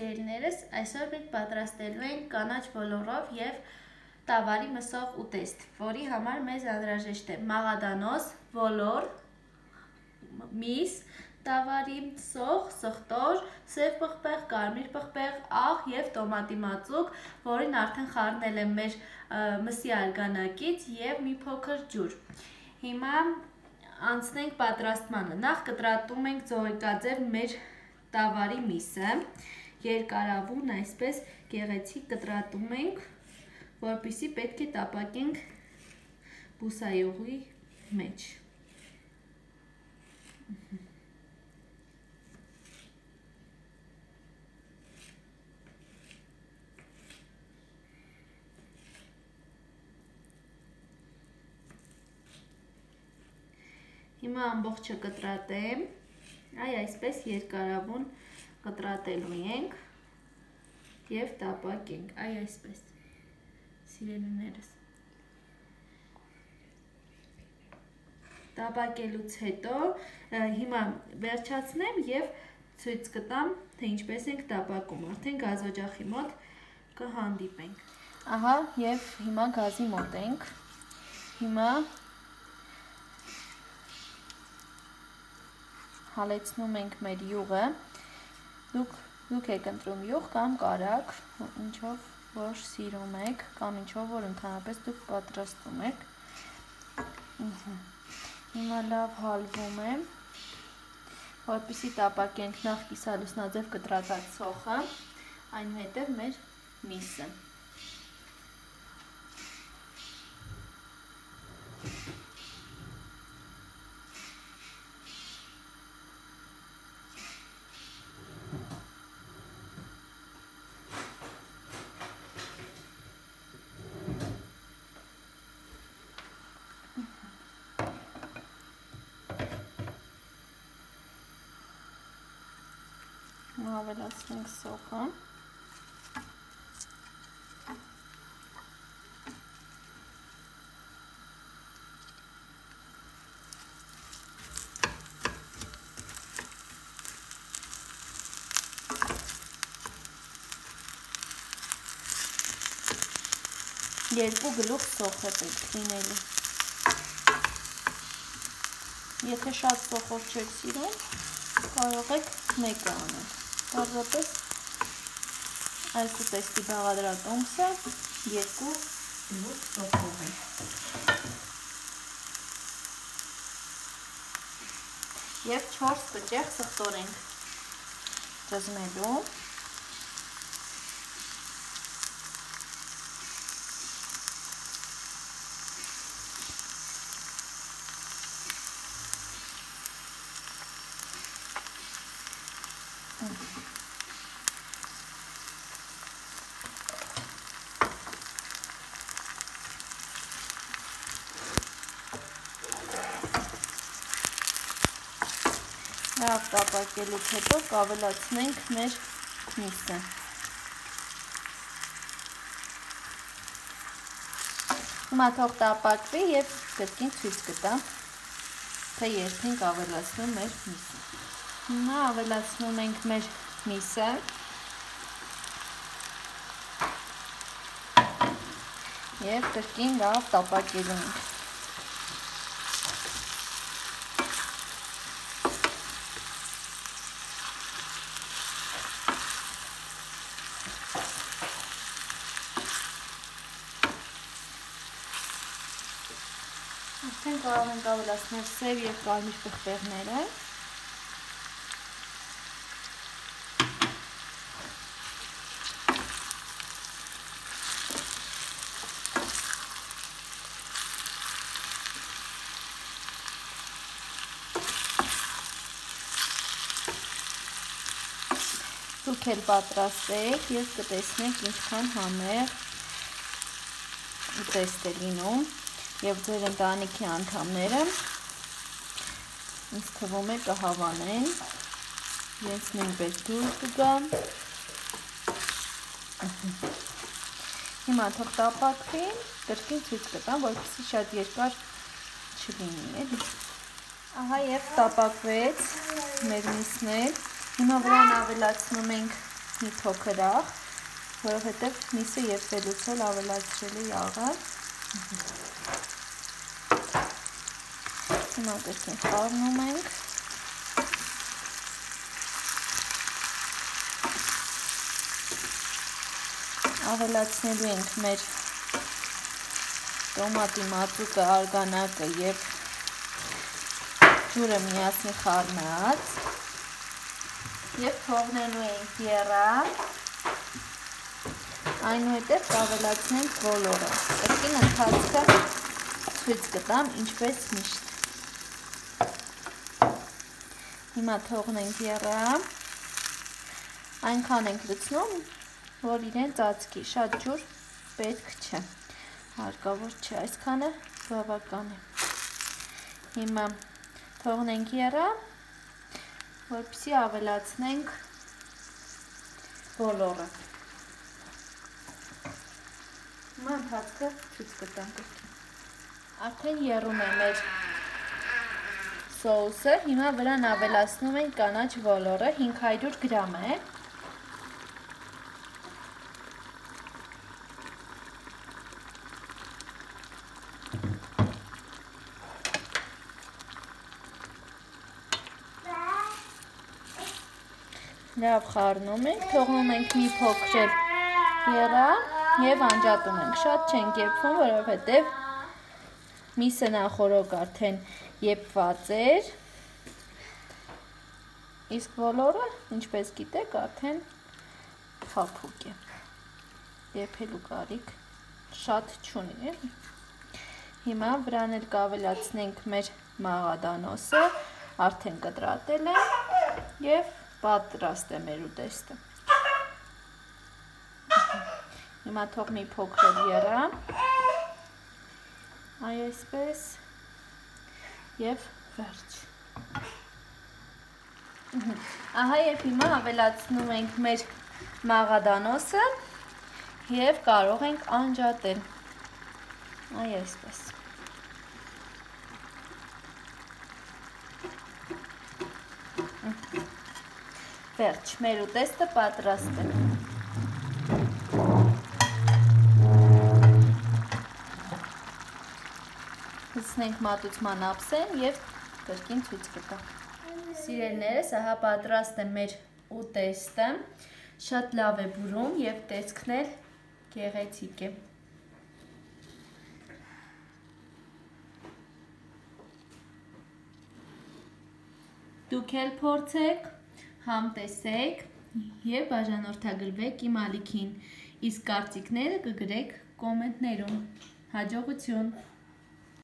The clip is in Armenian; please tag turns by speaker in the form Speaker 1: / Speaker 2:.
Speaker 1: Սիրելիներս, այսօր մենք պատրաստելու ենք կանաչ ոլորով և տավարի մսող ուտեստ, որի համար մեզ անհրաժեշտ է մաղադանոս, ոլոր, միս, տավարի սող, սխտոր, սև պղպեղ, կարմիր պղպեղ, աղ և տոմատի մածուկ, որին արդեն խառնել եմ մեր մսի արգանակից և մի փոքր ջուր։ Հիմա անցնենք պատրաստմանը։ Նախ կտրատում ենք ձողիկաձև մեր տավարի միսը, երկարավուն այսպես գեղեցիկ կտրատում ենք, որպեսզի պետք է տապակենք բուսայուղի մեջ։ Հիմա ամբողջը կտրատեմ, այսպես երկարավուն կտրատելու ենք և տապակենք, այսպես, սիրելիներս։ Տապակելուց հետո հիմա վերջացնեմ և ցույց կտամ, թե ինչպես ենք տապակում, արդեն գազօջախի մոտ կհանդիպենք։ Ահա և հիմա գազի մոտ ենք, հիմա հալեցնում ենք մեր յուղը, դուք եք ընտրում յուղ կամ կարագ, ինչով որ սիրում եք, կամ ինչով որ ընդհանրապես դուք պատրաստում եք։ Հիմա լավ հալվում է, որպեսզի տապակենք նախ կիսալուսնաձև կտրատած սոխը, այնուհետև մեր միսը։ Ավելացնենք սոխը։ Երկու գլուխ սոխ է պետք լինելու։ Եթե շատ սոխով չեք սիրում, կարող եք մեկը անել։ Պարզապես այս ուտեստի բաղադրատոմսը երկու գլուխ սոխով է։ Եվ 4 բջեղ սխտոր ենք ճզմելու։ Լավ տապակելուց հետո կավելացնենք մեր միսը։ Հիմա թող տապակվի և կրկին ցույց կտամ, թե երբ ենք ավելացնում մեր միսը։ Հիմա ավելացնում ենք մեր միսը և կրկին լավ տապակելու ենք։ Արդեն կարող ենք ավելացնել սև և կարմիր պղպեղները։ Դուք էլ պատրաստեք և կտեսնեք ինչքան համեղ ուտեստ է լինում և ձեր ընտանիքի անդամները ինձ թվում է կհավանեն, իրենց նույնպես դուր կգա։ Հիմա թող տապակվի, կրկին ցույց կտամ, որպեսզի շատ երկար չլինի։ Ահա և տապակվեց մեր միսն էլ։ Հիմա վրան ավելացնում ենք մի փոքր աղ, որովհետև միսը եւ զելուցել ավելացրել է աղը։ Հիմա կրկին խառնում ենք։ Ավելացնելու ենք մեր տոմատի մածուկը, արգանակը եւ ջուրը միասին խառնած եւ թողնելու ենք եռա, այնուհետեւ կավելացնենք բոլորը։ Կրկին ընթացքը ցույց կտամ ինչպես միշտ։ Հիմա թողնենք եռա, այնքան ենք լցնում, որ իրեն ծածկի, շատ ջուր պետք չէ, հարկավոր չէ, այսքանը բավական է։ Հիմա թողնենք եռա, որպեսզի ավելացնենք բոլորը։ Հիմա ընթացքը ցույց կտամ կրկին։ Արդեն եռում է մեր սոուսը, հիմա վրան ավելացնում ենք կանաչ ոլորը, 500 գրամ է։ Լավ խառնում ենք, թողնում ենք մի փոքր եռա եւ անջատում ենք։ Շատ չենք եփվում, որովհետեւ միսը նախորոք արդեն եփված էր։ Իսկ ոլորը, ինչպես գիտեք, արդեն փափուկ է։ Եփելու կարիք շատ չունի, էլի։ Հիմա վրան էլ կավելացնենք մեր մաղադանոսը, արդեն կտրատել եմ եւ պատրաստ է մեր ուտեստը։ Հիմա թող մի փոքր եռա, այ այսպես եւ վերջ։ Ահա եւ հիմա ավելացնում ենք մեր մաղադանոսը եւ կարող ենք անջատել։ Այ այսպես։ Վերջ, մեր ուտեստը պատրաստ է։ Լցնենք մատուցման ափսեն եւ կրկին ցույց կտամ։ Սիրելիներս, ահա պատրաստ է մեր ուտեստը։ Շատ լավ է բուրում եւ տեսքն էլ գեղեցիկ է։ Դուք էլ փորձեք, համտեսեք եւ բաժանորդագրվեք իմ ալիքին, իսկ կարծիքները կգրեք կոմենտներում։ Հաջողություն։